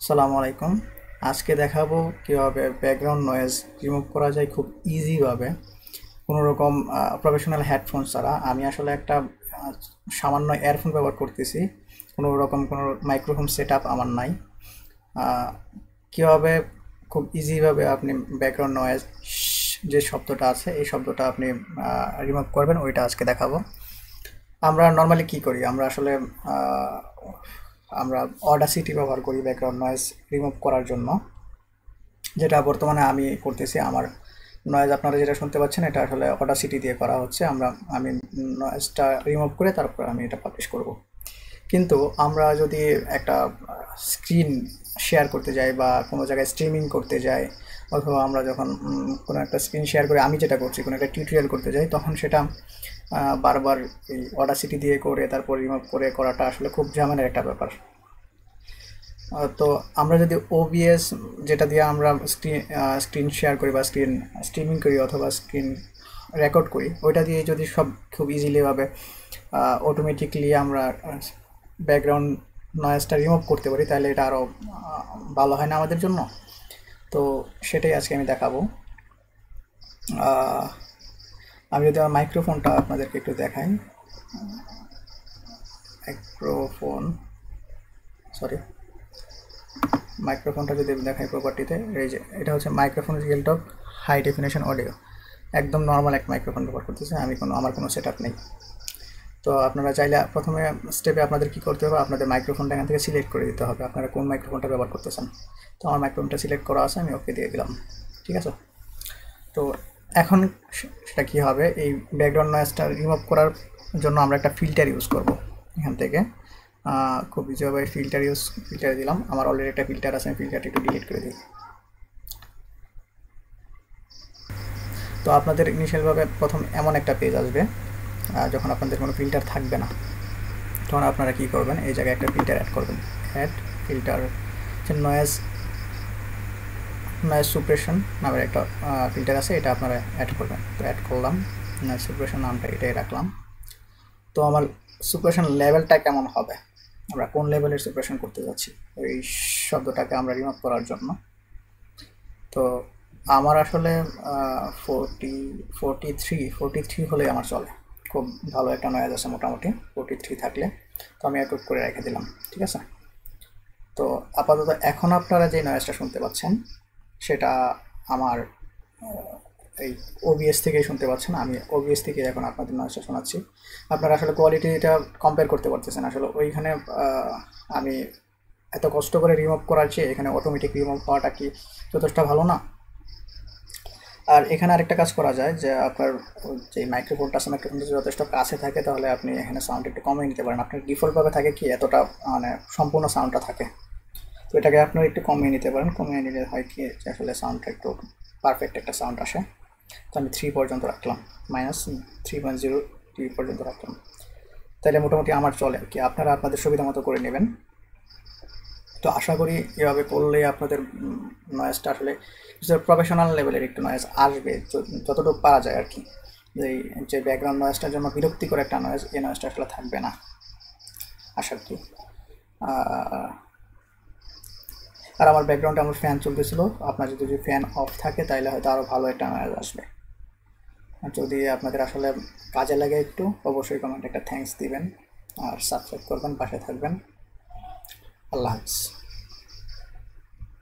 আসসালামু আলাইকুম। আজকে দেখাবো কিভাবে ব্যাকগ্রাউন্ড নয়েজ রিমুভ করা যায় খুব ইজিভাবে, কোনো রকম প্রফেশনাল হেডফোন ছাড়া। আমি আসলে একটা আহ, সামান্য ইয়ারফোন ব্যবহার করতেছি, কোনো রকম কোনো মাইক্রোফোন সেট আপ আমার নাই। আহ, কিভাবে খুব ইজিভাবে আপনি ব্যাকগ্রাউন্ড নয়েজ যে শব্দটা আছে এই শব্দটা আপনি রিমুভ করবেন ওইটা আজকে দেখাবো। আমরা নর্মালি কি করি, আমরা আসলে আহ, আমরা অডাসিটি ব্যবহার করি ব্যাকগ্রাউন্ড নয়েজ রিমুভ করার জন্য, যেটা বর্তমানে আমি করতেছি। আমার নয়েজ আপনারা যেটা শুনতে পাচ্ছেন এটা আসলে অডাসিটি দিয়ে করা হচ্ছে। আমি নয়েজটা রিমুভ করে তারপর আমি এটা পাবলিশ করব। কিন্তু আমরা যদি একটা স্ক্রিন শেয়ার করতে যাই বা কোনো জায়গায় স্ট্রিমিং করতে যাই, অথবা আমরা যখন কোনো একটা স্ক্রিন শেয়ার করে, আমি যেটা করছি কোনো একটা টিউটোরিয়াল করতে যাই, তখন সেটা বারবার এই অডাসিটি দিয়ে করে তারপর রিমুভ করে করাটা আসলে খুব ঝামেলার একটা ব্যাপার। তো আমরা যদি ওবিএস, যেটা দিয়ে আমরা স্ক্রিন শেয়ার করি বা স্ক্রিন স্ট্রিমিং করি অথবা স্ক্রিন রেকর্ড করি, ওইটা দিয়ে যদি সব খুব ইজিলিভাবে অটোমেটিকলি আমরা ব্যাকগ্রাউন্ড নয়েজটা রিমুভ করতে পারি, তাহলে এটা আরও ভালো হয় না আমাদের জন্য। তো সেটাই আজকে আমি দেখাবো। আহ, আমি যদি আমার মাইক্রোফোনটা আপনাদেরকে একটু দেখাই। মাইক্রোফোন, সরি, মাইক্রোফোনটা যদি দেখাই প্রপার্টিতে, এই যে এটা হচ্ছে মাইক্রোফোন রিয়েল টক হাই ডেফিনেশন অডিও। একদম নর্মাল এক মাইক্রোফোন ব্যবহার করতেছে, আমার কোনো সেট আপ নেই। তো আপনারা চাইলে প্রথমে স্টেপে আপনাদের কী করতে হবে, আপনাদের মাইক্রোফোনটা এখান থেকে সিলেক্ট করে দিতে হবে আপনারা কোন মাইক্রোফোনটা ব্যবহার করতেছেন। তো আমার মাইক্রোফোনটা সিলেক্ট করা আছে, আমি ওকে দিয়ে দিলাম। ঠিক আছে। তো এখন সেটা কী হবে, এই ব্যাকগ্রাউন্ড নয়েজটা রিমুভ করার জন্য আমরা একটা ফিল্টার ইউজ করব এখান থেকে। খুব ইজিভাবে ফিল্টার দিলাম। আমার অলরেডি একটা ফিল্টার আছে, আমি ফিল্টারটা একটু ডিলিট করে দিই। তো আপনাদের ইনিশিয়ালভাবে প্রথম এমন একটা পেজ আসবে, যখন আপনাদের কোনো ফিল্টার থাকবে না, তখন আপনারা কী করবেন, এই জায়গায় একটা ফিল্টার অ্যাড করবেন। অ্যাড ফিল্টার, যে নয়েজ নয়েজ সুপ্রেশন নামের একটা ফিল্টার আছে, এটা আপনারা অ্যাড করবেন। তো অ্যাড করলাম, নয়েজ সুপ্রেশন নামটা এটাই রাখলাম। তো আমার সুপ্রেশন লেভেলটা কেমন হবে, আমরা কোন লেভেলের সুপ্রেশন করতে যাচ্ছি এই শব্দটাকে আমরা রিমুভ করার জন্য। তো আমার আসলে 43 হলেই আমার চলে, খুব ভালো একটা নয়েজ আছে মোটামুটি 43 থাকলে। তো আমি অ্যাপ্রুভ করে রেখে দিলাম। ঠিক আছে। তো আপাতত এখন আপনারা যে নয়েজটা শুনতে পাচ্ছেন সেটা আমার এই ওবিএস থেকেই শুনতে পাচ্ছেন। আমি ওবিএস থেকে এখন আপনাদের নয়েজটা শোনাচ্ছি। আপনারা আসলে কোয়ালিটিটা কম্পেয়ার করতে পারতেছেন। আসলে ওইখানে আমি এত কষ্ট করে রিমুভ করার চেয়ে এখানে অটোমেটিক রিমুভ হওয়াটা কি যথেষ্ট ভালো না? আর এখানে আরেকটা কাজ করা যায়, যে আপনার যে মাইক্রোফোনটা আছে, মাইক্রোফোনটা যদি যথেষ্ট কাছে থাকে তাহলে আপনি এখানে সাউন্ড একটু কমিয়ে নিতে পারেন। আপনার ডিফল্টভাবে থাকে কি এতটা, মানে সম্পূর্ণ সাউন্ডটা থাকে, তো এটাকে আপনারা একটু কমিয়ে নিতে পারেন। কমিয়ে নিলে হয় কি যে আসলে সাউন্ডটা একটু পারফেক্ট একটা সাউন্ড আসে। তো আমি 3 পর্যন্ত রাখলাম, -3.03 পর্যন্ত রাখলাম। তাহলে মোটামুটি আমার চলে আর কি। আপনারা আপনাদের সুবিধা মতো করে নেবেন। তো আশা করি এভাবে করলে আপনাদের নয়েজটা আসলে প্রফেশনাল লেভেলের একটু নয়েজ আসবে, যতটুকু পারা যায় আর কি। এই যে ব্যাকগ্রাউন্ড নয়েজটার জন্য বিরক্তিকর একটা নয়েজ, এই নয়েজটা আসলে থাকবে না আশা করি। আর আমার ব্যাকগ্রাউন্ডে আমার ফ্যান চলতেছিল, আপনার যদি ফ্যান অফ থাকে তাহলে হয়তো আরও ভালো একটা নয়েজ আসবে। আর যদি আপনাদের আসলে কাজে লাগে একটু, অবশ্যই কমেন্টে একটা থ্যাঙ্কস দিবেন আর সাবস্ক্রাইব করবেন, পাশে থাকবেন। আল্লাহ হাফিজ।